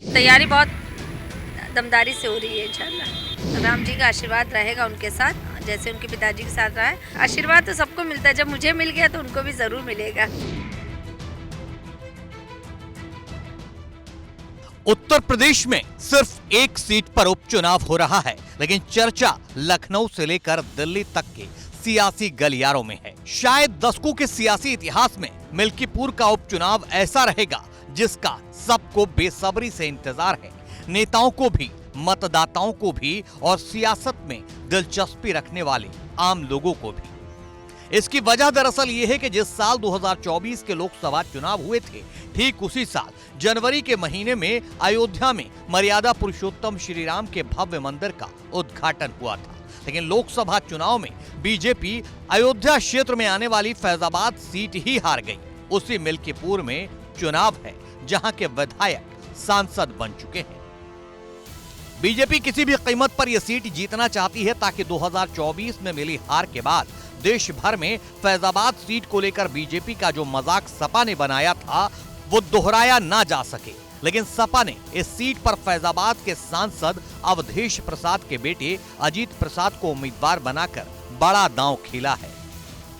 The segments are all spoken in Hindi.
तैयारी बहुत दमदारी से हो रही है इंशाल्लाह। राम जी का आशीर्वाद रहेगा उनके साथ, जैसे उनके पिताजी के साथ रहा है। आशीर्वाद तो सबको मिलता है, जब मुझे मिल गया तो उनको भी ज़रूर मिलेगा। उत्तर प्रदेश में सिर्फ एक सीट पर उपचुनाव हो रहा है, लेकिन चर्चा लखनऊ से लेकर दिल्ली तक के सियासी गलियारों में है। शायद दशकों के सियासी इतिहास में मिल्कीपुर का उपचुनाव ऐसा रहेगा जिसका सबको बेसब्री से इंतजार है। नेताओं को भी, मतदाताओं को भी और सियासत में दिलचस्पी रखने वाले आम लोगों को भी। इसकी वजह दरअसल ये है कि जिस साल 2024 के लोकसभा चुनाव हुए थे, ठीक उसी साल जनवरी के महीने में अयोध्या में मर्यादा पुरुषोत्तम श्री राम के भव्य मंदिर का उद्घाटन हुआ था। लेकिन लोकसभा चुनाव में बीजेपी अयोध्या क्षेत्र में आने वाली फैजाबाद सीट ही हार गई। उसी मिल्कीपुर में चुनाव है जहां के विधायक सांसद बन चुके हैं। बीजेपी किसी भी कीमत पर यह सीट जीतना चाहती है ताकि 2024 में मिली हार के बाद देश भर में फैजाबाद सीट को लेकर बीजेपी का जो मजाक सपा ने बनाया था वो दोहराया ना जा सके। लेकिन सपा ने इस सीट पर फैजाबाद के सांसद अवधेश प्रसाद के बेटे अजीत प्रसाद को उम्मीदवार बनाकर बड़ा दांव खेला है।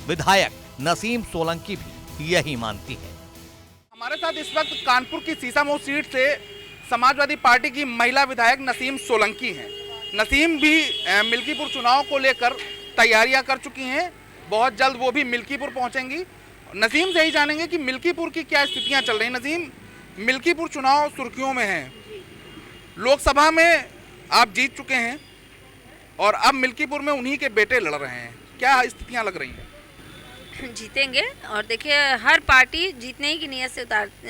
विधायक नसीम सोलंकी भी यही मानती है। हमारे साथ इस वक्त कानपुर की सीसामऊ सीट से समाजवादी पार्टी की महिला विधायक नसीम सोलंकी हैं। नसीम भी मिल्कीपुर चुनाव को लेकर तैयारियां कर चुकी हैं। बहुत जल्द वो भी मिल्कीपुर पहुंचेंगी। नसीम से ही जानेंगे कि मिल्कीपुर की क्या स्थितियां चल रही हैं। नसीम, मिल्कीपुर चुनाव सुर्खियों में है, लोकसभा में आप जीत चुके हैं और अब मिल्कीपुर में उन्हीं के बेटे लड़ रहे हैं, क्या स्थितियां लग रही हैं? जीतेंगे। और देखिए, हर पार्टी जीतने ही की नीयत से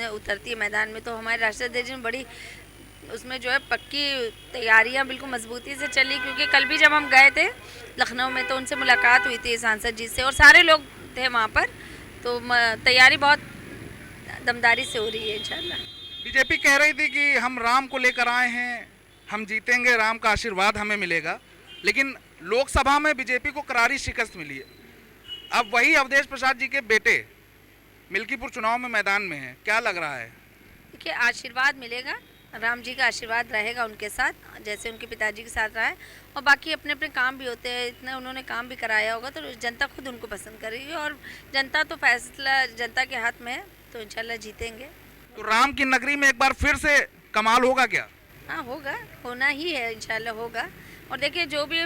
उतरती है मैदान में। तो हमारे राष्ट्रीय अध्यक्ष में बड़ी उसमें जो है पक्की तैयारियां बिल्कुल मजबूती से चली, क्योंकि कल भी जब हम गए थे लखनऊ में तो उनसे मुलाकात हुई थी सांसद जी से और सारे लोग थे वहाँ पर। तो तैयारी बहुत दमदारी से हो रही है इंशाल्लाह। बीजेपी कह रही थी कि हम राम को लेकर आए हैं, हम जीतेंगे, राम का आशीर्वाद हमें मिलेगा, लेकिन लोकसभा में बीजेपी को करारी शिकस्त मिली है। अब वही अवधेश प्रसाद जी के बेटे मिल्कीपुर चुनाव में मैदान में हैं, क्या लग रहा है? देखिए, आशीर्वाद मिलेगा, राम जी का आशीर्वाद रहेगा उनके साथ, जैसे उनके पिताजी के साथ रहा है। और बाकी अपने अपने काम भी होते हैं, इतने उन्होंने काम भी कराया होगा तो जनता खुद उनको पसंद करेगी और जनता तो फैसला जनता के हाथ में है, तो इंशाल्लाह जीतेंगे। तो राम की नगरी में एक बार फिर से कमाल होगा क्या? हाँ, होगा, होना ही है, इंशाल्लाह होगा। और देखिए, जो भी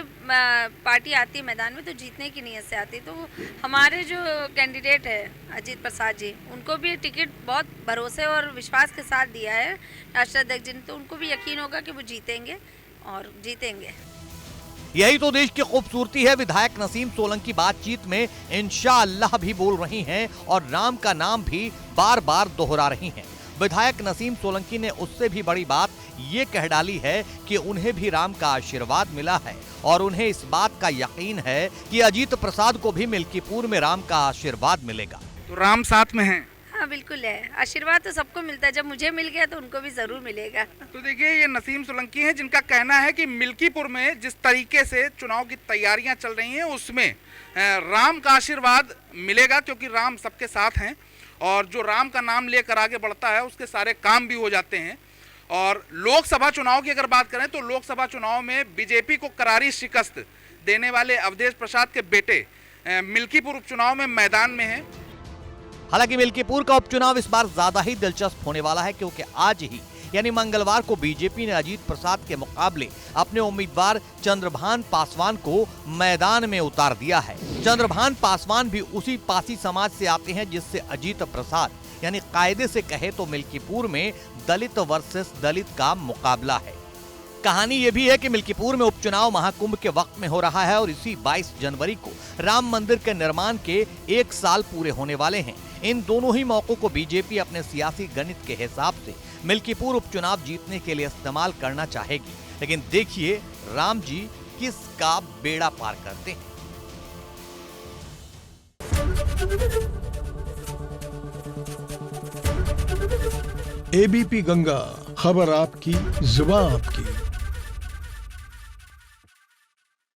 पार्टी आती है मैदान में तो जीतने की नीयत से आती है। तो हमारे जो कैंडिडेट है अजीत प्रसाद जी, उनको भी टिकट बहुत भरोसे और विश्वास के साथ दिया है राष्ट्रीय अध्यक्ष जी ने, तो उनको भी यकीन होगा कि वो जीतेंगे और जीतेंगे। यही तो देश की खूबसूरती है। विधायक नसीम सोलंकी बातचीत में इंशाअल्लाह भी बोल रही हैं और राम का नाम भी बार बार दोहरा रही हैं। विधायक नसीम सोलंकी ने उससे भी बड़ी बात ये कह डाली है कि उन्हें भी राम का आशीर्वाद मिला है और उन्हें इस बात का यकीन है कि अजीत प्रसाद को भी मिल्कीपुर में राम का आशीर्वाद मिलेगा। तो राम साथ में है? हाँ, बिल्कुल है। आशीर्वाद तो सबको मिलता है, जब मुझे मिल गया तो उनको भी जरूर मिलेगा। तो देखिए, ये नसीम सोलंकी हैं जिनका कहना है कि मिल्कीपुर में जिस तरीके से चुनाव की तैयारियां चल रही हैं उसमें राम का आशीर्वाद मिलेगा, क्योंकि राम सबके साथ हैं और जो राम का नाम लेकर आगे बढ़ता है उसके सारे काम भी हो जाते हैं। और लोकसभा चुनाव की अगर बात करें तो लोकसभा चुनाव में बीजेपी को करारी शिकस्त देने वाले अवधेश प्रसाद के बेटे मिल्कीपुर उपचुनाव में मैदान में हैं। हालांकि मिल्कीपुर का उपचुनाव इस बार ज्यादा ही दिलचस्प होने वाला है, क्योंकि आज ही यानी मंगलवार को बीजेपी ने अजीत प्रसाद के मुकाबले अपने उम्मीदवार चंद्रभान पासवान को मैदान में उतार दिया है। चंद्रभान पासवान भी उसी पासी समाज से आते हैं जिससे अजीत प्रसाद, यानी कायदे से कहे तो मिल्कीपुर में दलित वर्सेस दलित का मुकाबला है। कहानी ये भी है कि मिल्कीपुर में उपचुनाव महाकुंभ के वक्त में हो रहा है और इसी 22 जनवरी को राम मंदिर के निर्माण के 1 साल पूरे होने वाले हैं। इन दोनों ही मौकों को बीजेपी अपने सियासी गणित के हिसाब से मिल्कीपुर उपचुनाव जीतने के लिए इस्तेमाल करना चाहेगी। लेकिन देखिए राम जी किसका बेड़ा पार करते हैं। एबीपी गंगा, खबर आपकी, जुबान आपकी।